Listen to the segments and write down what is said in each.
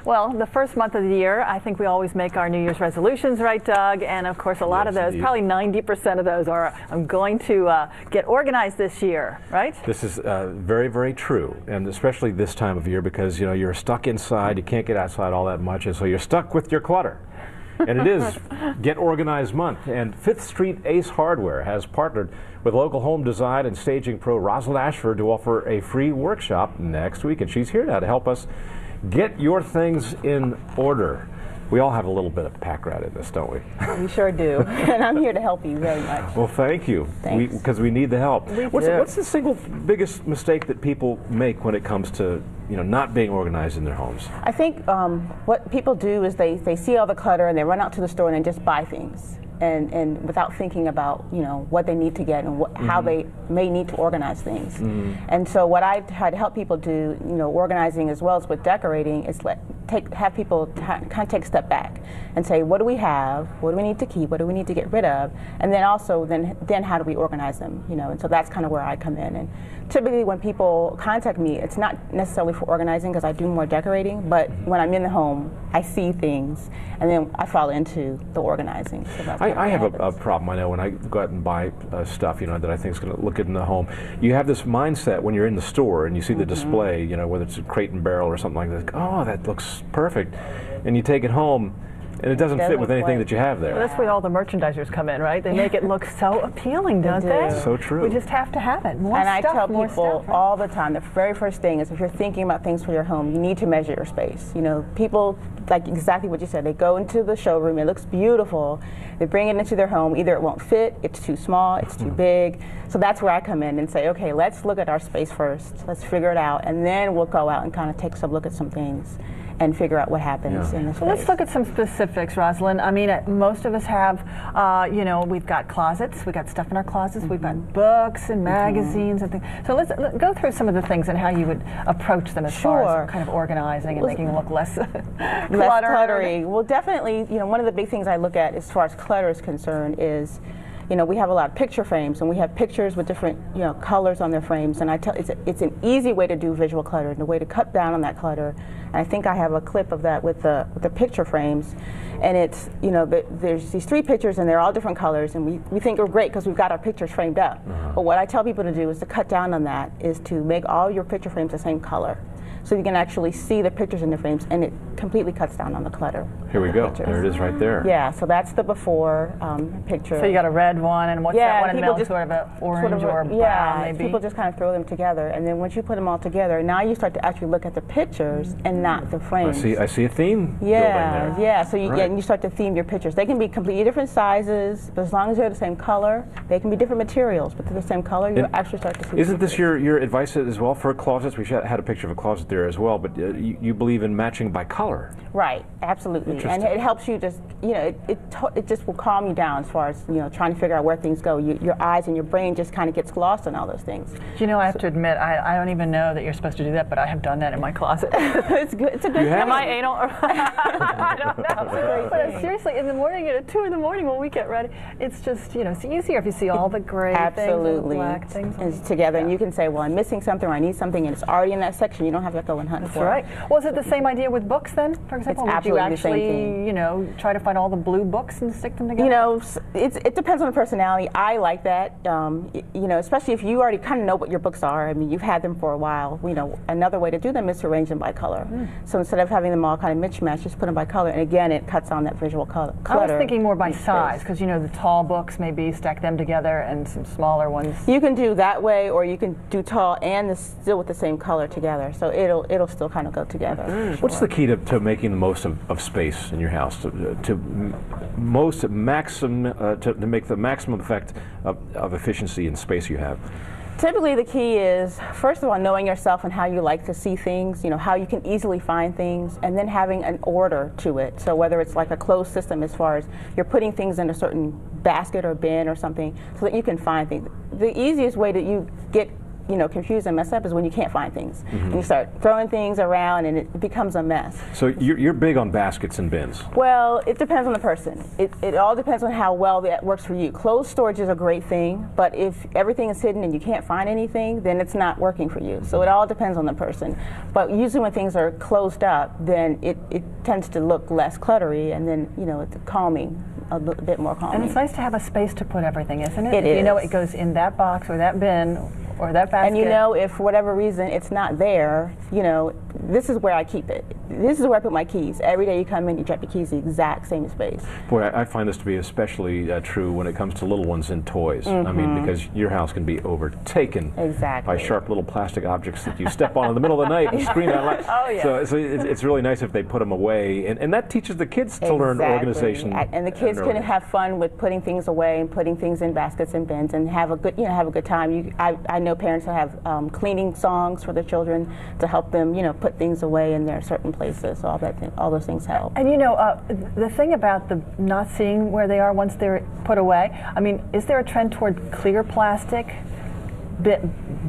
Well, the first month of the year, I think we always make our New Year's resolutions, right, Doug? And of course, a lot of those, probably 90% of those are, I'm going to get organized this year, right? This is very, very true, and especially this time of year because, you know, you're stuck inside, you can't get outside all that much, and so you're stuck with your clutter. And it is Get Organized Month, and 5th Street Ace Hardware has partnered with local home design and staging pro Rosalind Ashford to offer a free workshop next week, and she's here now to help us get your things in order. We all have a little bit of pack rat in this, don't we? We sure do, and I'm here to help you very much. Well, thank you. Thanks. Because we need the help. What's the single biggest mistake that people make when it comes to, you know, not being organized in their homes? I think what people do is they see all the clutter and they run out to the store and they just buy things. And without thinking about, you know, what they need to get and how they may need to organize things. And so what I try to help people do, you know, organizing as well as with decorating, is have people kind of take a step back and say, what do we have? What do we need to keep? What do we need to get rid of? And then also, then how do we organize them? You know, and so that's kind of where I come in. And typically when people contact me, it's not necessarily for organizing because I do more decorating, but when I'm in the home, I see things and then I fall into the organizing. So that's I have a problem, I know, when I go out and buy stuff, you know, that I think is going to look good in the home. You have this mindset when you're in the store and you see the display, you know, whether it's a Crate and Barrel or something like that, oh, that looks perfect. And you take it home, and it doesn't fit with anything that you have there. Well, that's where all the merchandisers come in, right? They make it look so appealing, don't they? So true. We just have to have it. More and stuff, I tell more people stuff, right? all the time, the very first thing is if you're thinking about things for your home, you need to measure your space. You know, people, like exactly what you said, they go into the showroom, it looks beautiful, they bring it into their home, either it won't fit, it's too small, it's too big. So that's where I come in and say, okay, let's look at our space first, let's figure it out, and then we'll go out and kind of take some look at some things and figure out what happens in the space. Well, let's look at some specifics, Rosalind. I mean, most of us have, you know, we've got closets, we've got stuff in our closets, we've got books and magazines and things. So let's go through some of the things and how you would approach them as far as kind of organizing and making them look less cluttery. Well, definitely, you know, one of the big things I look at as far as clutter is concerned is, you know, we have a lot of picture frames, and we have pictures with different, you know, colors on their frames. And I tell it's an easy way to do visual clutter, and a way to cut down on that clutter. And I think I have a clip of that with the picture frames. And it's, you know, there's these 3 pictures, and they're all different colors, and we think they're great because we've got our pictures framed up. But what I tell people to do is to cut down on that, is to make all your picture frames the same color, so you can actually see the pictures in the frames, and it completely cuts down on the clutter. Here we go. There it is right there. Yeah, so that's the before picture. So you got a red one, and what's that one in the middle? Sort of an orange or brown, maybe? People just kind of throw them together, and then once you put them all together, now you start to actually look at the pictures and not the frames. I see a theme building there. Yeah, so and you start to theme your pictures. They can be completely different sizes, but as long as they're the same color, they can be different materials, but they're the same color, you actually start to see. Isn't this your advice as well for closets? We had a picture of a closet there as well, but you believe in matching by color. Right, absolutely. And it helps you just, you know, it just will calm you down as far as, you know, trying to figure out where things go. Your eyes and your brain just kind of gets lost in all those things. You know, I have to admit, I don't even know that you're supposed to do that, but I have done that in my closet. It's good. It's a good thing. Am I anal? I don't know. But seriously, in the morning, at 2 in the morning when we get ready, it's just, you know, it's easier if you see all the gray things and the black things. It's together, and you can say, well, I'm missing something, or I need something, and it's already in that section. You don't have to go and hunt for it. That's right. Was it the same idea with books then, for example? It's absolutely Would you actually, the same thing. You know, try to find all the blue books and stick them together? You know, it depends on the personality. I like that. You know, especially if you already kind of know what your books are. I mean, you've had them for a while. You know, another way to do them is to arrange them by color. So instead of having them all kind of mismatched, just put them by color. And again, it cuts on that visual clutter. I was thinking more by size, because you know, the tall books maybe stack them together, and some smaller ones. You can do that way, or you can do tall and still with the same color together. So it'll still kind of go together. What's the key to making the most of space in your house, to make the maximum effect of efficiency and space you have? Typically the key is, first of all, knowing yourself and how you like to see things, you know, how you can easily find things, and then having an order to it. So whether it's like a closed system as far as you're putting things in a certain basket or bin or something so that you can find things. The easiest way that you get confused and messed up is when you can't find things. And you start throwing things around and it becomes a mess. So you're big on baskets and bins. Well, it depends on the person. It all depends on how well that works for you. Closed storage is a great thing, but if everything is hidden and you can't find anything, then it's not working for you. So it all depends on the person. But usually when things are closed up, then it tends to look less cluttery, and then it's calming, a bit more calming. And it's nice to have a space to put everything, isn't it? It is. You know it goes in that box or that bin or that basket. And if for whatever reason it's not there, this is where I keep it. This is where I put my keys. Every day you come in, you drop your keys in the exact same space. Boy, I find this to be especially true when it comes to little ones and toys. I mean, because your house can be overtaken by sharp little plastic objects that you step on in the middle of the night and scream out loud. Oh, yeah. So it's really nice if they put them away, and that teaches the kids to learn organization. And the kids can have fun with putting things away and putting things in baskets and bins and have a good time. I know parents that have cleaning songs for their children to help them put things away in their certain places. So all those things help. And the thing about the not seeing where they are once they're put away, I mean, is there a trend toward clear plastic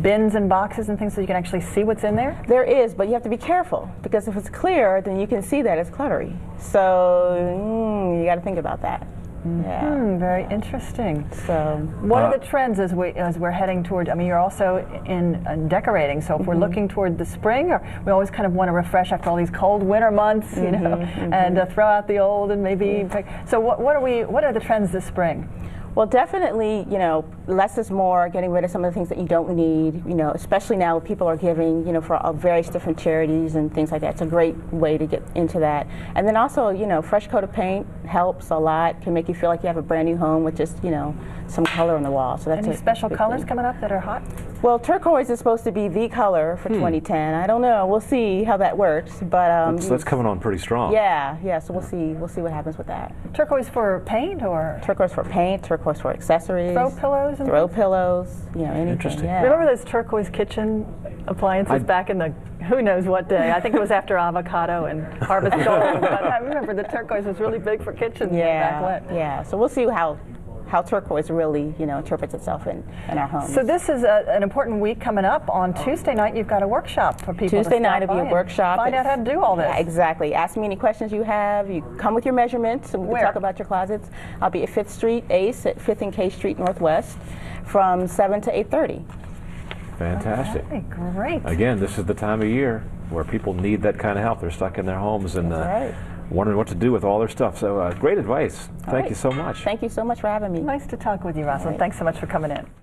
bins and boxes and things so you can actually see what's in there? There is, but you have to be careful, because if it's clear, then you can see that it's cluttery. So you got to think about that. Yeah. Very interesting. So, what are the trends as we're heading toward? I mean, you're also in decorating. So if we're looking toward the spring, or we always kind of want to refresh after all these cold winter months, and throw out the old and maybe. So what are the trends this spring? Well, definitely, less is more, getting rid of some of the things that you don't need, especially now people are giving, for various different charities and things like that. It's a great way to get into that. And then also, fresh coat of paint helps a lot, can make you feel like you have a brand new home with just, some color on the wall. So that's any special colors coming up that are hot? Well, turquoise is supposed to be the color for 2010. I don't know. We'll see how that works. But that's coming on pretty strong. Yeah. So we'll see what happens with that. Turquoise for paint, or turquoise for paint, turquoise for accessories. Throw pillows. Anything. Interesting. Yeah. Remember those turquoise kitchen appliances back in the who knows what day? I think it was after avocado and harvest gold. But I remember the turquoise was really big for kitchens back when. Yeah. So we'll see how turquoise really, interprets itself in our homes. So this is an important week coming up. On Tuesday night, you've got a workshop for people Tuesday to night will be a workshop. Find out how to do all this. Yeah, exactly. Ask me any questions you have. You come with your measurements, and we can talk about your closets. I'll be at 5th Street, ACE, at 5th and K Street Northwest, from 7 to 8:30. Fantastic. Okay, great. Again, this is the time of year where people need that kind of help. They're stuck in their homes and wondering what to do with all their stuff. So great advice. Thank you so much. Thank you so much for having me. Nice to talk with you, Rosalind. Thanks so much for coming in.